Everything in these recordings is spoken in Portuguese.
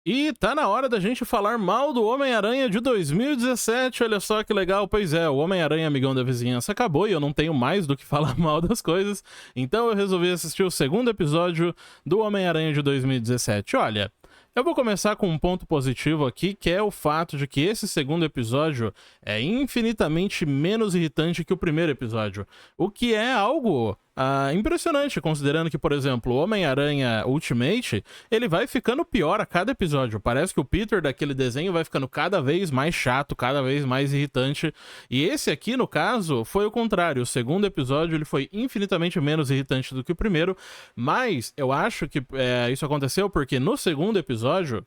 E tá na hora da gente falar mal do Homem-Aranha de 2017, olha só que legal. Pois é, o Homem-Aranha Amigão da Vizinhança acabou e eu não tenho mais do que falar mal das coisas, então eu resolvi assistir o segundo episódio do Homem-Aranha de 2017. Olha, eu vou começar com um ponto positivo aqui, que é o fato de que esse segundo episódio é infinitamente menos irritante que o primeiro episódio, o que é algo impressionante, considerando que, por exemplo, o Homem-Aranha Ultimate, ele vai ficando pior a cada episódio. Parece que o Peter daquele desenho vai ficando cada vez mais chato, cada vez mais irritante. E esse aqui, no caso, foi o contrário. O segundo episódio ele foi infinitamente menos irritante do que o primeiro, mas eu acho que isso aconteceu porque no segundo episódio,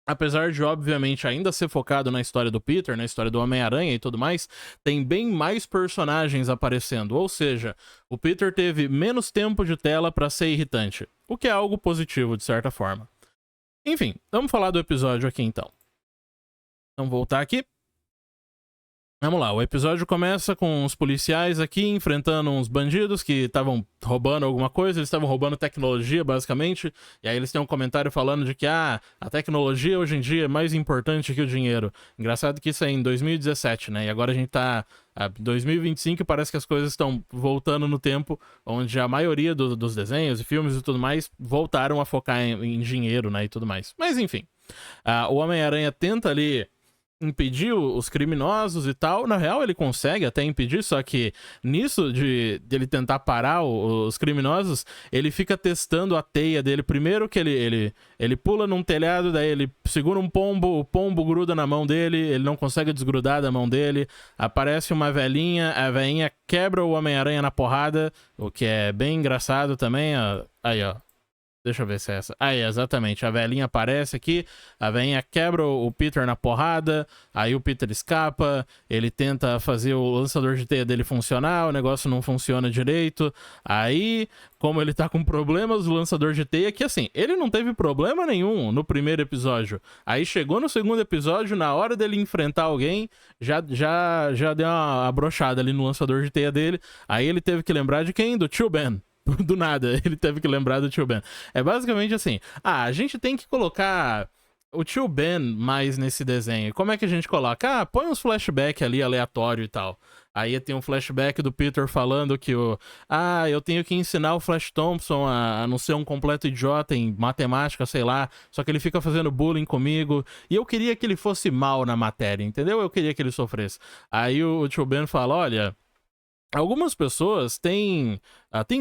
apesar de, obviamente, ainda ser focado na história do Peter, na história do Homem-Aranha e tudo mais, tem bem mais personagens aparecendo. Ou seja, o Peter teve menos tempo de tela pra ser irritante, o que é algo positivo, de certa forma. Enfim, vamos falar do episódio aqui então. Vamos voltar aqui. Vamos lá, o episódio começa com os policiais aqui enfrentando uns bandidos que estavam roubando alguma coisa, eles estavam roubando tecnologia, basicamente, e aí eles têm um comentário falando de que a tecnologia hoje em dia é mais importante que o dinheiro. Engraçado que isso é em 2017, né, e agora a gente tá em 2025 e parece que as coisas estão voltando no tempo, onde a maioria dos desenhos e filmes e tudo mais voltaram a focar em dinheiro, né, e tudo mais. Mas enfim, o Homem-Aranha tenta ali impedir os criminosos e tal. Na real, ele consegue até impedir, só que nisso de ele tentar parar os criminosos, ele fica testando a teia dele. Primeiro que ele pula num telhado, daí ele segura um pombo, o pombo gruda na mão dele, ele não consegue desgrudar da mão dele. Aparece uma velhinha, a velhinha quebra o Homem-Aranha na porrada, o que é bem engraçado também. Aí, ó. Deixa eu ver se é essa. Aí, exatamente. A velhinha aparece aqui, a velhinha quebra o Peter na porrada, aí o Peter escapa, ele tenta fazer o lançador de teia dele funcionar, o negócio não funciona direito. Aí, como ele tá com problemas do lançador de teia, que assim, ele não teve problema nenhum no primeiro episódio. Aí chegou no segundo episódio, na hora dele enfrentar alguém, já deu uma brochada ali no lançador de teia dele. Aí ele teve que lembrar de quem? Do tio Ben. Do nada, ele teve que lembrar do tio Ben. É basicamente assim, a gente tem que colocar o tio Ben mais nesse desenho. Como é que a gente coloca? Põe uns flashback ali aleatório e tal. Aí tem um flashback do Peter falando que eu tenho que ensinar o Flash Thompson a não ser um completo idiota em matemática, sei lá, só que ele fica fazendo bullying comigo, e eu queria que ele fosse mal na matéria, entendeu? Eu queria que ele sofresse. Aí o tio Ben fala, olha, algumas pessoas têm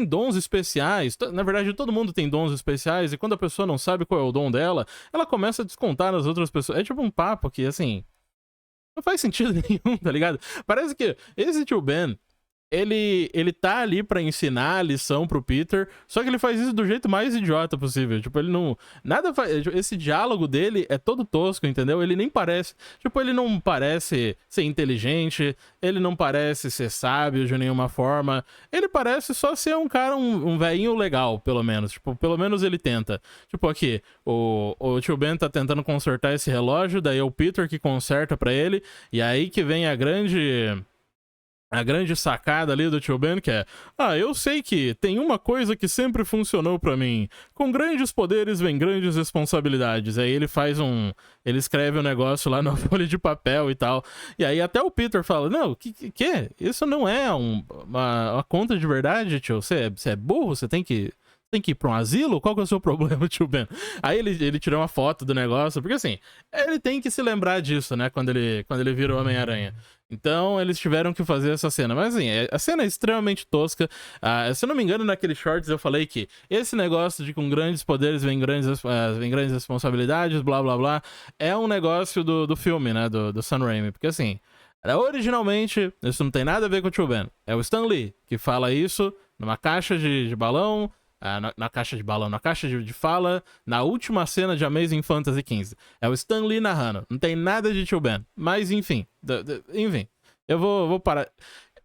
dons especiais. Na verdade, todo mundo tem dons especiais. E quando a pessoa não sabe qual é o dom dela, ela começa a descontar nas outras pessoas. É tipo um papo que, assim, não faz sentido nenhum, tá ligado? Parece que esse tio Ben, ele tá ali pra ensinar a lição pro Peter, só que ele faz isso do jeito mais idiota possível. Tipo, ele não... Nada faz... Esse diálogo dele é todo tosco, entendeu? Ele nem parece... Tipo, ele não parece ser inteligente, ele não parece ser sábio de nenhuma forma. Ele parece só ser um cara, um velhinho legal, pelo menos. Tipo, pelo menos ele tenta. Tipo, aqui, o tio Ben tá tentando consertar esse relógio, daí é o Peter que conserta pra ele, e aí que vem a grande sacada ali do tio Ben, que é: eu sei que tem uma coisa que sempre funcionou pra mim. Com grandes poderes vem grandes responsabilidades. Aí ele ele escreve um negócio lá na folha de papel e tal. E aí até o Peter fala: não, que? Isso não é uma conta de verdade, tio. Você é burro, você tem que ir pra um asilo? Qual que é o seu problema, tio Ben? Aí ele tirou uma foto do negócio, porque assim, ele tem que se lembrar disso, né, quando ele vira o Homem-Aranha. Então eles tiveram que fazer essa cena. Mas assim, a cena é extremamente tosca. Se eu não me engano, naqueles shorts eu falei que esse negócio de com grandes poderes vem grandes responsabilidades, blá blá blá, é um negócio do filme, né, do Sam Raimi. Porque assim, originalmente, isso não tem nada a ver com o tio Ben. É o Stan Lee que fala isso numa caixa de balão. Na caixa de balão, na caixa de fala, na última cena de Amazing Fantasy XV. É o Stan Lee narrando. Não tem nada de tio Ben. Mas, enfim. Enfim. Eu vou parar.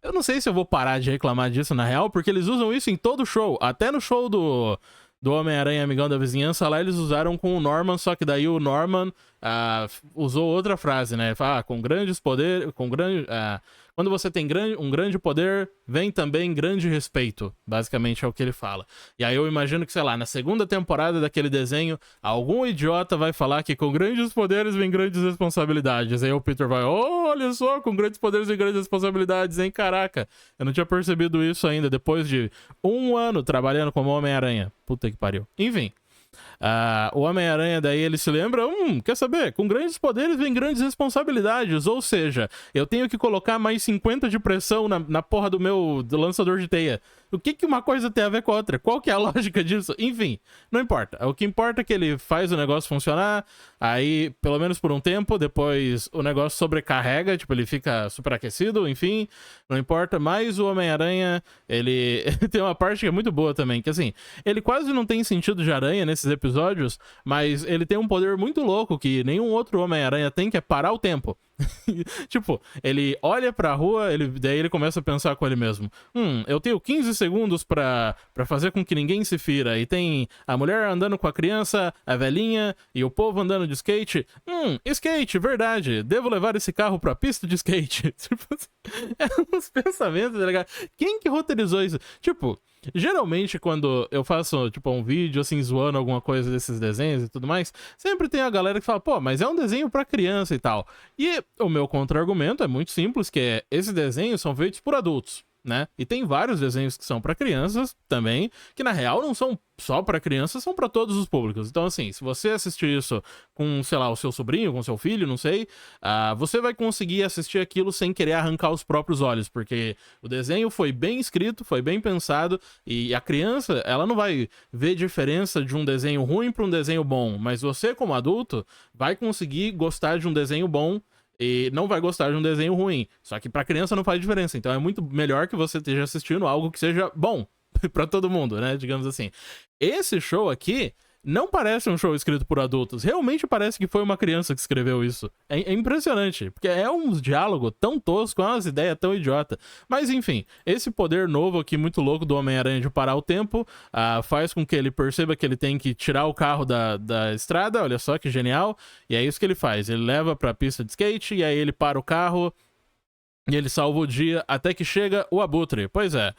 Eu não sei se eu vou parar de reclamar disso, na real, porque eles usam isso em todo show. Até no show do Homem-Aranha Amigão da Vizinhança, lá eles usaram com o Norman, só que daí o Norman usou outra frase, né? Fala, com grandes poderes, quando você tem um grande poder, vem também grande respeito. Basicamente é o que ele fala. E aí eu imagino que, sei lá, na segunda temporada daquele desenho, algum idiota vai falar que com grandes poderes vem grandes responsabilidades. Aí o Peter vai, oh, olha só, com grandes poderes vem grandes responsabilidades, hein? Caraca, eu não tinha percebido isso ainda, depois de 1 ano trabalhando como Homem-Aranha. Puta que pariu. Enfim. O Homem-Aranha daí ele se lembra, quer saber? Com grandes poderes vem grandes responsabilidades, ou seja, eu tenho que colocar mais 50 de pressão na porra do lançador de teia. O que uma coisa tem a ver com a outra? Qual que é a lógica disso? Enfim, não importa. O que importa é que ele faz o negócio funcionar, aí, pelo menos por um tempo, depois o negócio sobrecarrega, tipo, ele fica superaquecido, enfim, não importa. Mas o Homem-Aranha, ele tem uma parte que é muito boa também, que assim, ele quase não tem sentido de aranha nesses episódios, mas ele tem um poder muito louco que nenhum outro Homem-Aranha tem, que é parar o tempo. Tipo, ele olha pra rua, daí ele começa a pensar com ele mesmo. Eu tenho 15 segundos pra fazer com que ninguém se fira. E tem a mulher andando com a criança, a velhinha e o povo andando de skate. Skate, verdade. Devo levar esse carro pra pista de skate. Tipo, é uns pensamentos, tá ligado? Quem que roteirizou isso? Tipo, geralmente quando eu faço, tipo, um vídeo, assim, zoando alguma coisa desses desenhos e tudo mais, sempre tem a galera que fala, pô, mas é um desenho pra criança e tal. E o meu contra-argumento é muito simples, que é, esses desenhos são feitos por adultos, né? E tem vários desenhos que são pra crianças também, que na real não são só pra crianças, são pra todos os públicos. Então, assim, se você assistir isso com, sei lá, o seu sobrinho, com seu filho, não sei, você vai conseguir assistir aquilo sem querer arrancar os próprios olhos, porque o desenho foi bem escrito, foi bem pensado, e a criança, ela não vai ver diferença de um desenho ruim pra um desenho bom, mas você, como adulto, vai conseguir gostar de um desenho bom e não vai gostar de um desenho ruim. Só que pra criança não faz diferença. Então é muito melhor que você esteja assistindo algo que seja bom pra todo mundo, né? Digamos assim. Esse show aqui não parece um show escrito por adultos. Realmente parece que foi uma criança que escreveu isso. É impressionante, porque é um diálogo tão tosco, é umas ideias tão idiota. Mas enfim, esse poder novo aqui, muito louco do Homem-Aranha de parar o tempo, faz com que ele perceba que ele tem que tirar o carro da estrada. Olha só que genial. E é isso que ele faz. Ele leva pra pista de skate, e aí ele para o carro e ele salva o dia até que chega o Abutre. Pois é.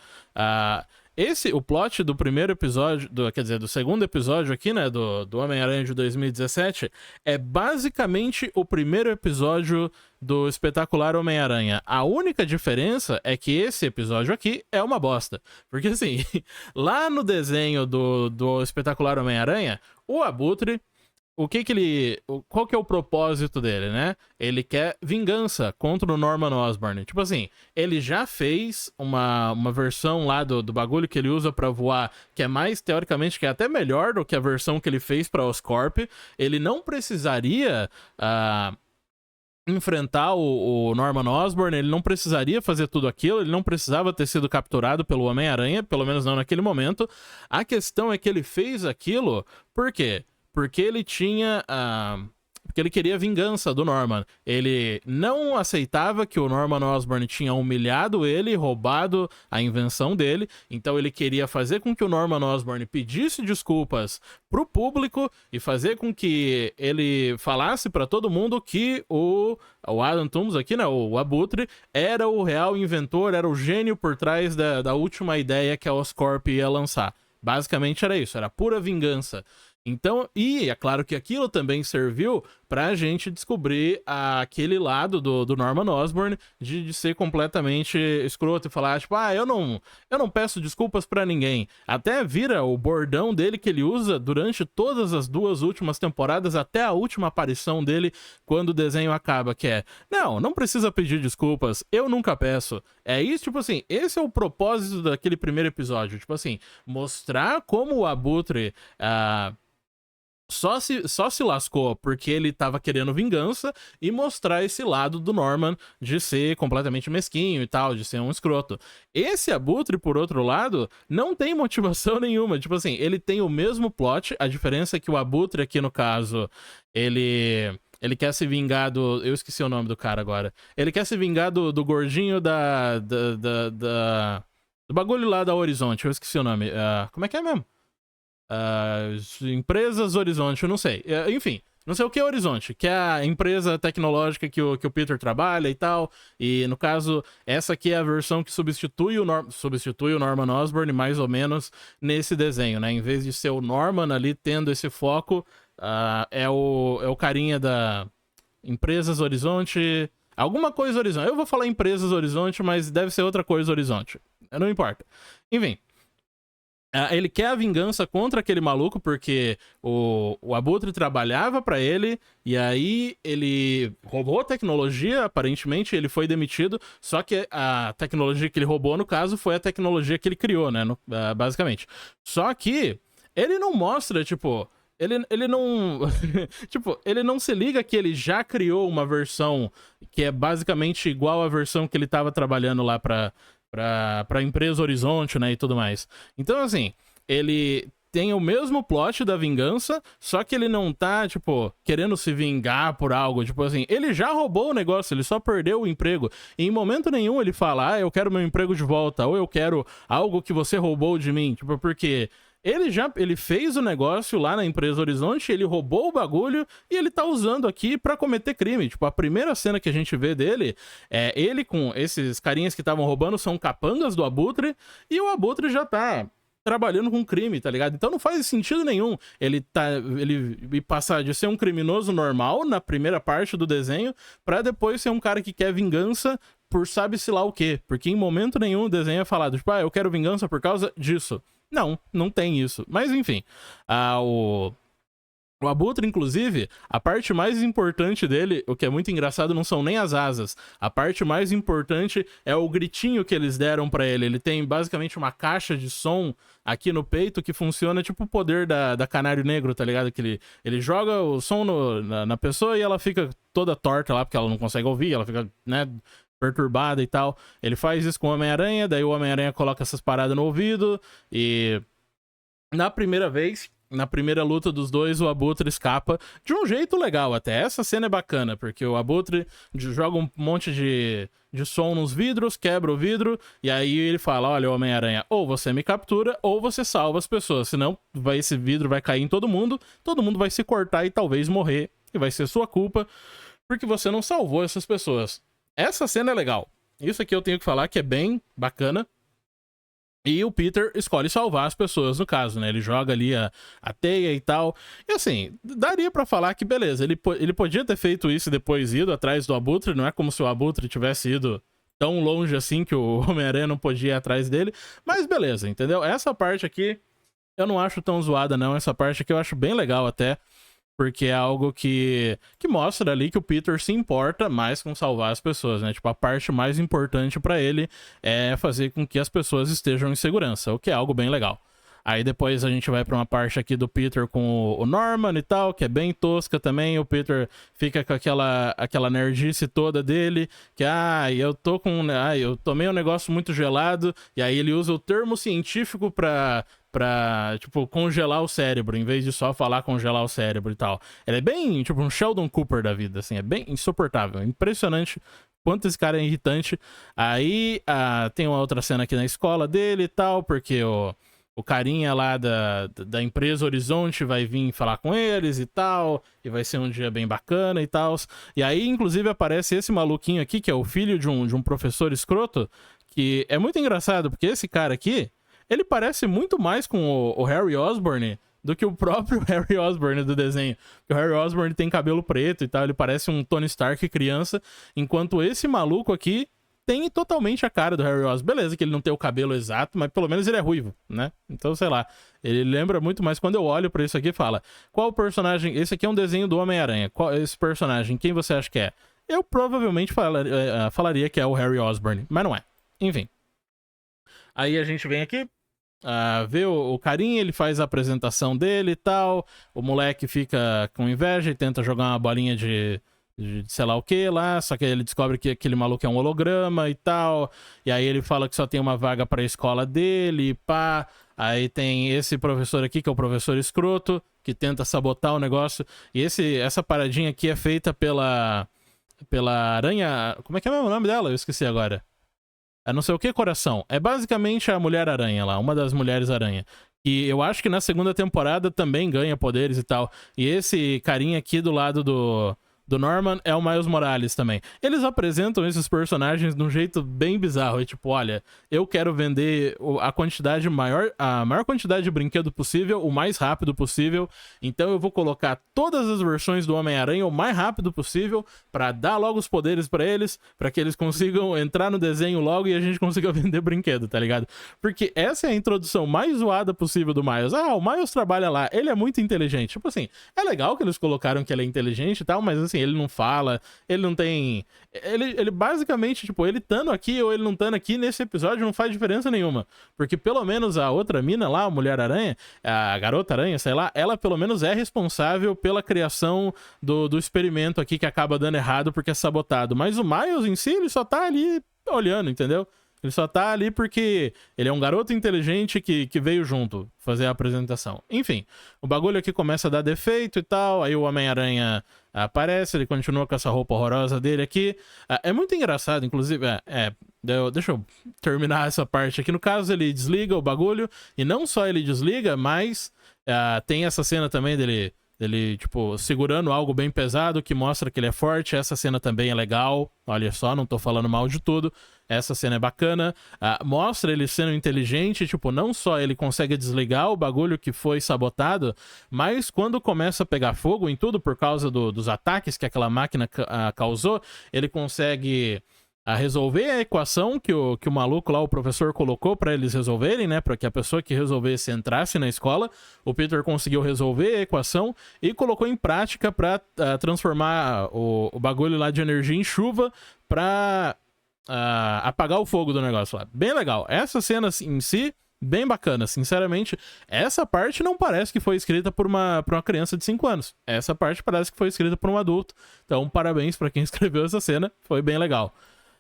O plot do primeiro episódio, do segundo episódio aqui, né, do Homem-Aranha de 2017, é basicamente o primeiro episódio do espetacular Homem-Aranha. A única diferença é que esse episódio aqui é uma bosta. Porque assim, lá no desenho do espetacular Homem-Aranha, o Abutre, qual que é o propósito dele, né? Ele quer vingança contra o Norman Osborn. Tipo assim, ele já fez uma versão lá do bagulho que ele usa pra voar, que é mais, teoricamente, que é até melhor do que a versão que ele fez pra Oscorp. Ele não precisaria enfrentar o Norman Osborn, ele não precisaria fazer tudo aquilo, ele não precisava ter sido capturado pelo Homem-Aranha, pelo menos não naquele momento. A questão é que ele fez aquilo, por quê? Porque ele tinha porque ele queria vingança do Norman. Ele não aceitava que o Norman Osborn tinha humilhado ele, roubado a invenção dele. Então ele queria fazer com que o Norman Osborn pedisse desculpas pro público e fazer com que ele falasse pra todo mundo que o Adam Toomes aqui, né, o Abutre, era o real inventor, era o gênio por trás da última ideia que a Oscorp ia lançar. Basicamente era isso, era pura vingança. Então, e é claro que aquilo também serviu pra gente descobrir aquele lado do Norman Osborn de ser completamente escroto e falar, tipo, eu não peço desculpas pra ninguém. Até vira o bordão dele que ele usa durante todas as 2 últimas temporadas, até a última aparição dele quando o desenho acaba, que é, não precisa pedir desculpas, eu nunca peço. É isso, tipo assim, esse é o propósito daquele primeiro episódio, tipo assim, mostrar como o Abutre só se lascou porque ele tava querendo vingança e mostrar esse lado do Norman de ser completamente mesquinho e tal, de ser um escroto. Esse Abutre, por outro lado, não tem motivação nenhuma. Tipo assim, ele tem o mesmo plot, a diferença é que o Abutre aqui, no caso, ele quer se vingar do... Eu esqueci o nome do cara agora. Ele quer se vingar do gordinho do bagulho lá da Horizonte. Eu esqueci o nome. Como é que é mesmo? Empresas Horizonte, eu não sei. Enfim, não sei o que é Horizonte, que é a empresa tecnológica que o Peter trabalha e tal. E no caso, essa aqui é a versão que substitui o Norman Osborn, mais ou menos, nesse desenho, né? Em vez de ser o Norman ali tendo esse foco, é o carinha da Empresas Horizonte. Alguma coisa Horizonte. Eu vou falar Empresas Horizonte, mas deve ser outra coisa Horizonte. Não importa. Enfim. Ele quer a vingança contra aquele maluco, porque o Abutre trabalhava pra ele, e aí ele roubou a tecnologia, aparentemente, ele foi demitido, só que a tecnologia que ele roubou, no caso, foi a tecnologia que ele criou, né, basicamente. Só que ele não mostra, tipo... Ele não... tipo, ele não se liga que ele já criou uma versão que é basicamente igual à versão que ele tava trabalhando lá pra empresa Horizonte, né, e tudo mais. Então, assim, ele tem o mesmo plot da vingança, só que ele não tá, tipo, querendo se vingar por algo. Tipo assim, ele já roubou o negócio, ele só perdeu o emprego. E em momento nenhum ele fala, eu quero meu emprego de volta, ou eu quero algo que você roubou de mim. Tipo, porque... Ele fez o negócio lá na empresa Horizonte, ele roubou o bagulho e ele tá usando aqui pra cometer crime. Tipo, a primeira cena que a gente vê dele é ele com esses carinhas que estavam roubando, são capangas do Abutre, e o Abutre já tá trabalhando com crime, tá ligado? Então não faz sentido nenhum ele passar de ser um criminoso normal na primeira parte do desenho pra depois ser um cara que quer vingança por sabe-se lá o quê. Porque em momento nenhum o desenho é falado, tipo, eu quero vingança por causa disso. Não tem isso. Mas enfim, o Abutre, inclusive, a parte mais importante dele, o que é muito engraçado, não são nem as asas. A parte mais importante é o gritinho que eles deram pra ele. Ele tem basicamente uma caixa de som aqui no peito que funciona tipo o poder da Canário Negro, tá ligado? Que ele joga o som na pessoa e ela fica toda torta lá, porque ela não consegue ouvir, ela fica, né, perturbada e tal. Ele faz isso com o Homem-Aranha, daí o Homem-Aranha coloca essas paradas no ouvido e na primeira luta dos dois, o Abutre escapa de um jeito legal até. Essa cena é bacana, porque o Abutre joga um monte de som nos vidros, quebra o vidro, e aí ele fala, olha, Homem-Aranha, ou você me captura, ou você salva as pessoas, senão esse vidro vai cair em todo mundo vai se cortar e talvez morrer, e vai ser sua culpa, porque você não salvou essas pessoas. Essa cena é legal. Isso aqui eu tenho que falar que é bem bacana. E o Peter escolhe salvar as pessoas, no caso, né? Ele joga ali a teia e tal. E assim, daria pra falar que beleza, ele podia ter feito isso e depois ido atrás do Abutre. Não é como se o Abutre tivesse ido tão longe assim que o Homem-Aranha não podia ir atrás dele. Mas beleza, entendeu? Essa parte aqui eu não acho tão zoada, não. Essa parte aqui eu acho bem legal até. Porque é algo que mostra ali que o Peter se importa mais com salvar as pessoas, né? Tipo, a parte mais importante pra ele é fazer com que as pessoas estejam em segurança, o que é algo bem legal. Aí depois a gente vai pra uma parte aqui do Peter com o Norman e tal, que é bem tosca também. O Peter fica com aquela nerdice toda dele, que eu tomei um negócio muito gelado, e aí ele usa o termo científico pra tipo, congelar o cérebro, em vez de só falar congelar o cérebro e tal. Ele é bem, tipo, um Sheldon Cooper da vida, assim, é bem insuportável, impressionante quanto esse cara é irritante. Aí tem uma outra cena aqui na escola dele e tal, porque o carinha lá da empresa Horizonte vai vir falar com eles e tal, e vai ser um dia bem bacana e tal. E aí, inclusive, aparece esse maluquinho aqui, que é o filho de um professor escroto, que é muito engraçado, porque esse cara aqui, ele parece muito mais com o Harry Osborn do que o próprio Harry Osborn do desenho. Porque o Harry Osborn tem cabelo preto e tal, ele parece um Tony Stark criança, enquanto esse maluco aqui tem totalmente a cara do Harry Osborn. Beleza que ele não tem o cabelo exato, mas pelo menos ele é ruivo, né? Então, sei lá, ele lembra muito mais. Quando eu olho pra isso aqui, fala, qual personagem... Esse aqui é um desenho do Homem-Aranha. Esse personagem, quem você acha que é? Eu provavelmente falaria que é o Harry Osborn, mas não é. Enfim. Aí a gente vem aqui, vê o carinha, ele faz a apresentação dele e tal, o moleque fica com inveja e tenta jogar uma bolinha de sei lá o que lá, só que ele descobre que aquele maluco é um holograma e tal, e aí ele fala que só tem uma vaga pra escola dele e pá, aí tem esse professor aqui que é o professor escroto, que tenta sabotar o negócio, e essa paradinha aqui é feita pela aranha, como é que é o nome dela? Eu esqueci agora. É não sei o que coração. É basicamente a Mulher-Aranha lá, uma das Mulheres-Aranha. E eu acho que na segunda temporada também ganha poderes e tal. E esse carinha aqui do lado do Norman é o Miles Morales também. Eles apresentam esses personagens de um jeito bem bizarro. É tipo, olha, eu quero vender a maior quantidade de brinquedo possível, o mais rápido possível. Então eu vou colocar todas as versões do Homem-Aranha o mais rápido possível pra dar logo os poderes pra eles, pra que eles consigam entrar no desenho logo e a gente consiga vender brinquedo, tá ligado? Porque essa é a introdução mais zoada possível do Miles. Ah, o Miles trabalha lá, ele é muito inteligente. Tipo assim, é legal que eles colocaram que ele é inteligente e tal, mas assim, ele não fala, ele não tem... Ele basicamente, tipo, ele estando aqui ou ele não estando aqui nesse episódio não faz diferença nenhuma. Porque pelo menos a outra mina lá, a Mulher-Aranha, a Garota-Aranha, sei lá, ela pelo menos é responsável pela criação do experimento aqui que acaba dando errado porque é sabotado. Mas o Miles em si, ele só tá ali olhando, entendeu? Ele só tá ali porque ele é um garoto inteligente que veio junto fazer a apresentação. Enfim, o bagulho aqui começa a dar defeito e tal, aí o Homem-Aranha aparece, ele continua com essa roupa horrorosa dele aqui. É muito engraçado, inclusive, deixa eu terminar essa parte aqui. No caso, ele desliga o bagulho, e não só ele desliga, mas tem essa cena também dele, tipo, segurando algo bem pesado que mostra que ele é forte. Essa cena também é legal. Olha só, não tô falando mal de tudo. Essa cena é bacana. Mostra ele sendo inteligente. Tipo, não só ele consegue desligar o bagulho que foi sabotado, mas quando começa a pegar fogo em tudo por causa dos ataques que aquela máquina causou, ele consegue... resolver a equação que o maluco lá, o professor, colocou pra eles resolverem, né? Pra que a pessoa que resolvesse entrasse na escola. O Peter conseguiu resolver a equação e colocou em prática pra transformar o bagulho lá de energia em chuva pra apagar o fogo do negócio lá. Bem legal. Essa cena em si, bem bacana. Sinceramente, essa parte não parece que foi escrita por uma criança de 5 anos. Essa parte parece que foi escrita por um adulto. Então, parabéns pra quem escreveu essa cena. Foi bem legal.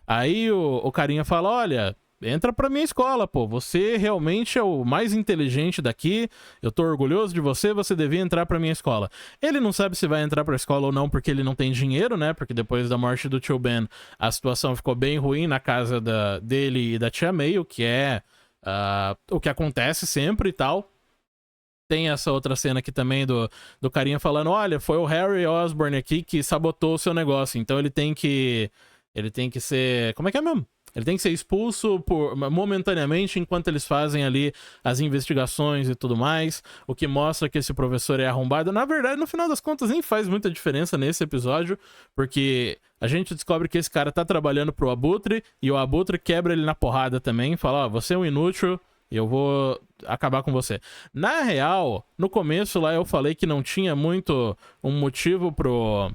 Aí o carinha fala, olha, entra pra minha escola, pô, você realmente é o mais inteligente daqui, eu tô orgulhoso de você, você devia entrar pra minha escola. Ele não sabe se vai entrar pra escola ou não porque ele não tem dinheiro, né, porque depois da morte do tio Ben, a situação ficou bem ruim na casa dele e da tia May, o que é o que acontece sempre e tal. Tem essa outra cena aqui também do carinha falando, olha, foi o Harry Osborn aqui que sabotou o seu negócio, então ele tem que ser... Como é que é mesmo? Ele tem que ser expulso momentaneamente enquanto eles fazem ali as investigações e tudo mais. O que mostra que esse professor é arrombado. Na verdade, no final das contas, nem faz muita diferença nesse episódio, porque a gente descobre que esse cara tá trabalhando pro Abutre e o Abutre quebra ele na porrada também. Fala, ó, você é um inútil e eu vou acabar com você. Na real, no começo lá eu falei que não tinha muito um motivo pro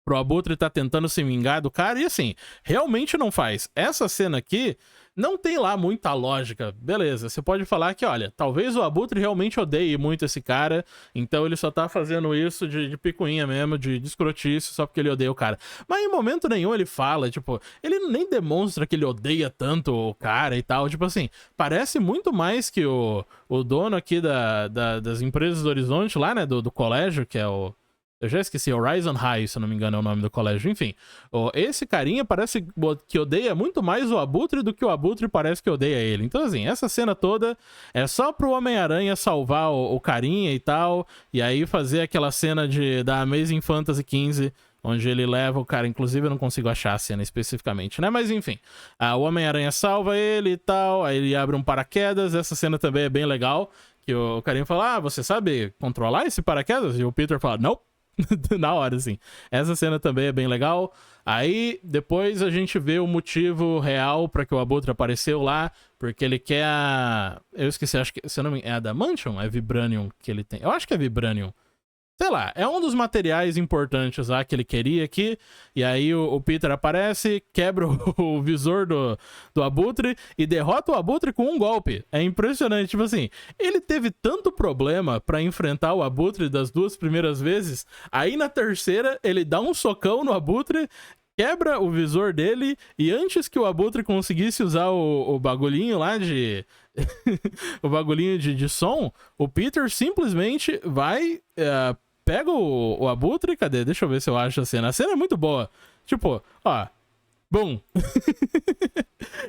Abutre tá tentando se vingar do cara, e assim, realmente não faz. Essa cena aqui não tem lá muita lógica. Beleza, você pode falar que, olha, talvez o Abutre realmente odeie muito esse cara, então ele só tá fazendo isso de picuinha mesmo, de escrotice, só porque ele odeia o cara. Mas em momento nenhum ele fala, tipo, ele nem demonstra que ele odeia tanto o cara e tal. Tipo assim, parece muito mais que o dono aqui das empresas do Horizonte lá, né, do colégio, que é o... Eu já esqueci, Horizon High, se eu não me engano é o nome do colégio. Enfim, esse carinha parece que odeia muito mais o Abutre do que o Abutre parece que odeia ele. Então, assim, essa cena toda é só pro Homem-Aranha salvar o carinha e tal, e aí fazer aquela cena da Amazing Fantasy XV, onde ele leva o cara. Inclusive, eu não consigo achar a cena especificamente, né? Mas, enfim, o Homem-Aranha salva ele e tal, aí ele abre um paraquedas. Essa cena também é bem legal, que o carinha fala, você sabe controlar esse paraquedas? E o Peter fala, não. Na hora, assim. Essa cena também é bem legal. Aí, depois a gente vê o motivo real pra que o Abutre apareceu lá, porque ele quer eu esqueci, acho que, se eu não me engano, é Adamantium? É Vibranium que ele tem? Eu acho que é Vibranium. Sei lá, é um dos materiais importantes lá que ele queria aqui. E aí o Peter aparece, quebra o visor do Abutre e derrota o Abutre com um golpe. É impressionante, tipo assim, ele teve tanto problema pra enfrentar o Abutre das 2 primeiras vezes. Aí na terceira ele dá um socão no Abutre, quebra o visor dele, e antes que o Abutre conseguisse usar o bagulhinho lá de... o bagulhinho de som, o Peter simplesmente vai... pega o Abutre, cadê? Deixa eu ver se eu acho a cena. A cena é muito boa. Tipo, ó, Bom,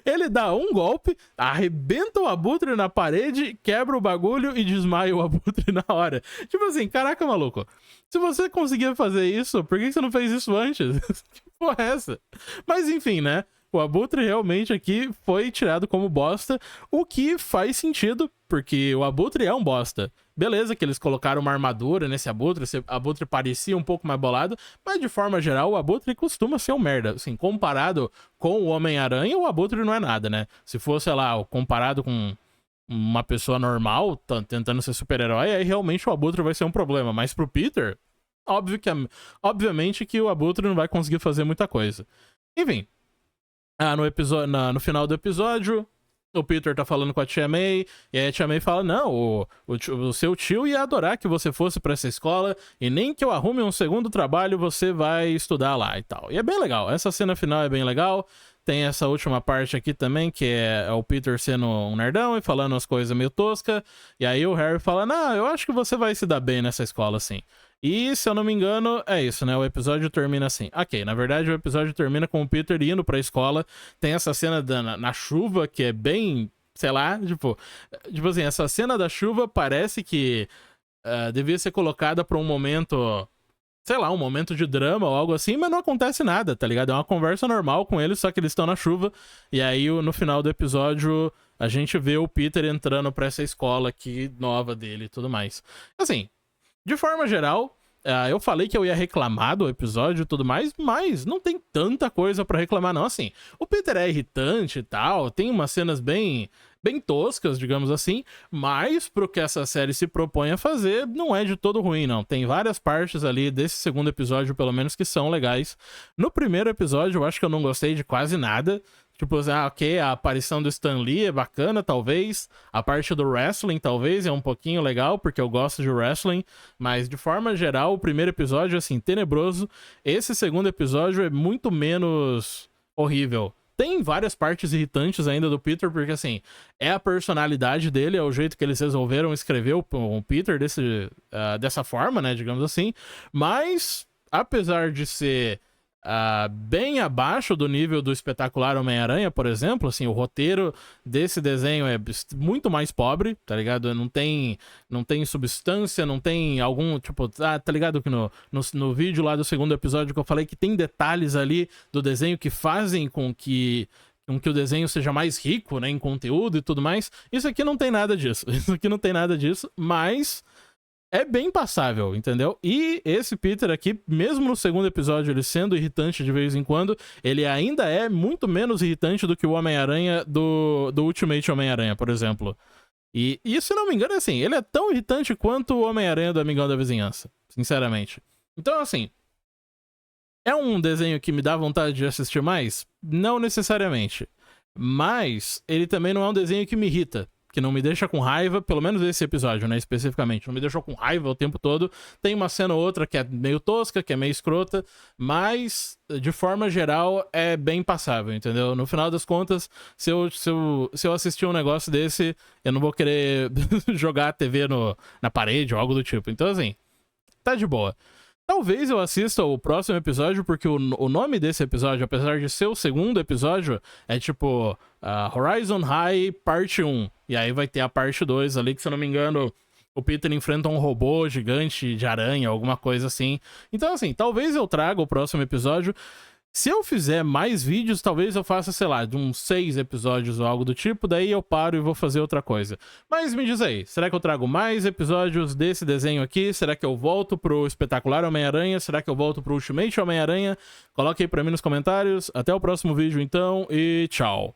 ele dá um golpe, arrebenta o Abutre na parede, quebra o bagulho e desmaia o Abutre na hora. Tipo assim, caraca, maluco. Se você conseguia fazer isso, por que você não fez isso antes? Que porra é essa? Mas enfim, né? O Abutre realmente aqui foi tirado como bosta, o que faz sentido, porque o Abutre é um bosta. Beleza que eles colocaram uma armadura nesse Abutre, esse Abutre parecia um pouco mais bolado, mas de forma geral o Abutre costuma ser um merda. Assim, comparado com o Homem-Aranha, o Abutre não é nada, né? Se fosse, sei lá, comparado com uma pessoa normal tentando ser super-herói, aí realmente o Abutre vai ser um problema. Mas pro Peter, obviamente que o Abutre não vai conseguir fazer muita coisa. Enfim, no final do episódio, o Peter tá falando com a Tia May, e aí a Tia May fala, não, o seu tio ia adorar que você fosse pra essa escola, e nem que eu arrume um segundo trabalho, você vai estudar lá e tal. E é bem legal, essa cena final é bem legal. Tem essa última parte aqui também, que é o Peter sendo um nerdão e falando umas coisas meio toscas. E aí o Harry fala, não, eu acho que você vai se dar bem nessa escola, assim. E, se eu não me engano, é isso, né? O episódio termina assim. Ok, na verdade o episódio termina com o Peter indo pra escola. Tem essa cena na chuva, que é bem, sei lá, tipo assim, essa cena da chuva parece que devia ser colocada pra um momento... sei lá, um momento de drama ou algo assim, mas não acontece nada, tá ligado? É uma conversa normal com eles, só que eles estão na chuva. E aí, no final do episódio, a gente vê o Peter entrando pra essa escola aqui, nova dele e tudo mais. Assim, de forma geral, eu falei que eu ia reclamar do episódio e tudo mais, mas não tem tanta coisa pra reclamar, não. Assim, o Peter é irritante e tal, tem umas cenas bem toscas, digamos assim, mas pro que essa série se propõe a fazer, não é de todo ruim, não. Tem várias partes ali desse segundo episódio, pelo menos, que são legais. No primeiro episódio, eu acho que eu não gostei de quase nada. Tipo, ok, a aparição do Stan Lee é bacana, talvez. A parte do wrestling, talvez, é um pouquinho legal, porque eu gosto de wrestling. Mas, de forma geral, o primeiro episódio, assim, tenebroso. Esse segundo episódio é muito menos horrível. Tem várias partes irritantes ainda do Peter, porque, assim, é a personalidade dele, é o jeito que eles resolveram escrever o Peter dessa forma, né, digamos assim. Mas, apesar de ser bem abaixo do nível do Espetacular Homem-Aranha, por exemplo, assim, o roteiro desse desenho é muito mais pobre, tá ligado? Não tem substância, não tem algum, tipo, tá ligado que no vídeo lá do segundo episódio que eu falei que tem detalhes ali do desenho que fazem com que o desenho seja mais rico, né, em conteúdo e tudo mais. Isso aqui não tem nada disso. Isso aqui não tem nada disso, mas é bem passável, entendeu? E esse Peter aqui, mesmo no segundo episódio, ele sendo irritante de vez em quando, ele ainda é muito menos irritante do que o Homem-Aranha do Ultimate Homem-Aranha, por exemplo. E, se não me engano, é assim, ele é tão irritante quanto o Homem-Aranha do Amigão da Vizinhança, sinceramente. Então, assim, é um desenho que me dá vontade de assistir mais? Não necessariamente. Mas ele também não é um desenho que me irrita, que não me deixa com raiva, pelo menos esse episódio, né, especificamente. Não me deixou com raiva o tempo todo. Tem uma cena ou outra que é meio tosca, que é meio escrota, mas, de forma geral, é bem passável, entendeu? No final das contas, se eu assistir um negócio desse, eu não vou querer jogar a TV na parede ou algo do tipo. Então, assim, tá de boa. Talvez eu assista o próximo episódio, porque o nome desse episódio, apesar de ser o segundo episódio, é tipo Horizon High Parte 1. E aí vai ter a parte 2 ali, que se eu não me engano, o Peter enfrenta um robô gigante de aranha, alguma coisa assim. Então, assim, talvez eu traga o próximo episódio. Se eu fizer mais vídeos, talvez eu faça, sei lá, de uns 6 episódios ou algo do tipo, daí eu paro e vou fazer outra coisa. Mas me diz aí, será que eu trago mais episódios desse desenho aqui? Será que eu volto pro Espetacular Homem-Aranha? Será que eu volto pro Ultimate Homem-Aranha? Coloque aí pra mim nos comentários. Até o próximo vídeo, então, e tchau!